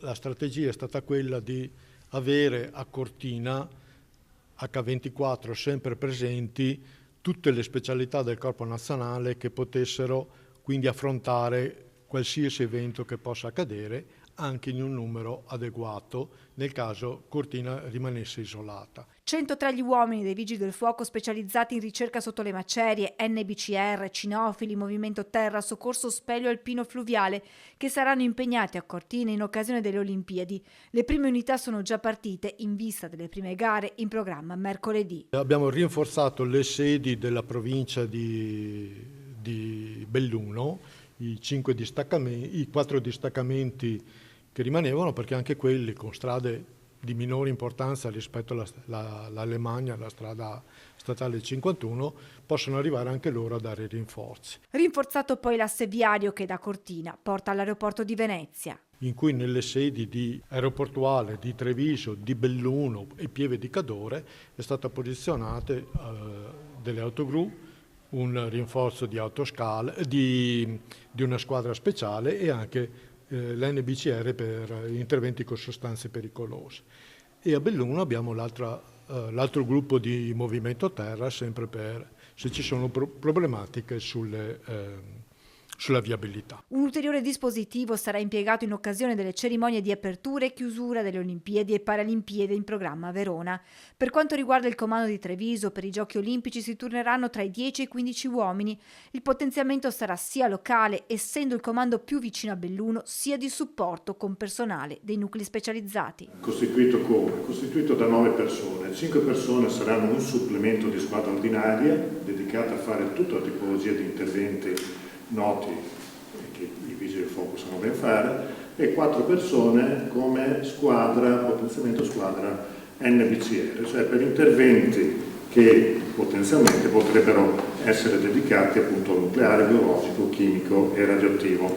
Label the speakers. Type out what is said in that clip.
Speaker 1: La strategia è stata quella di avere a Cortina H24 sempre presenti tutte le specialità del Corpo Nazionale che potessero quindi affrontare qualsiasi evento che possa accadere anche in un numero adeguato nel caso Cortina rimanesse isolata.
Speaker 2: 103 gli uomini dei Vigili del Fuoco specializzati in ricerca sotto le macerie, NBCR, cinofili, Movimento Terra, Soccorso Speleo Alpino Fluviale, che saranno impegnati a Cortina in occasione delle Olimpiadi. Le prime unità sono già partite in vista delle prime gare in programma mercoledì.
Speaker 1: Abbiamo rinforzato le sedi della provincia di Belluno, i 4 distaccamenti che rimanevano, perché anche quelli con strade di minore importanza rispetto all'Alemagna, la strada statale 51, possono arrivare anche loro a dare rinforzi.
Speaker 2: Rinforzato poi l'asse viario che da Cortina porta all'aeroporto di Venezia,
Speaker 1: In cui nelle sedi di aeroportuale di Treviso, di Belluno e Pieve di Cadore è stata posizionate delle autogru, un rinforzo di autoscala, di una squadra speciale e anche l'NBCR per interventi con sostanze pericolose. E a Belluno abbiamo l'altro gruppo di Movimento Terra, sempre per se ci sono problematiche sulla viabilità.
Speaker 2: Un ulteriore dispositivo sarà impiegato in occasione delle cerimonie di apertura e chiusura delle Olimpiadi e Paralimpiadi in programma a Verona. Per quanto riguarda il comando di Treviso, per i Giochi Olimpici si turneranno tra i 10 e i 15 uomini. Il potenziamento sarà sia locale, essendo il comando più vicino a Belluno, sia di supporto con personale dei nuclei specializzati.
Speaker 3: Costituito come? Costituito da 9 persone. 5 persone saranno un supplemento di squadra ordinaria dedicata a fare tutta la tipologia di interventi noti che i Vigili del Fuoco sanno ben fare, e 4 persone come squadra, potenziamento squadra NBCR, cioè per interventi che potenzialmente potrebbero essere dedicati appunto al nucleare, biologico, chimico e radioattivo.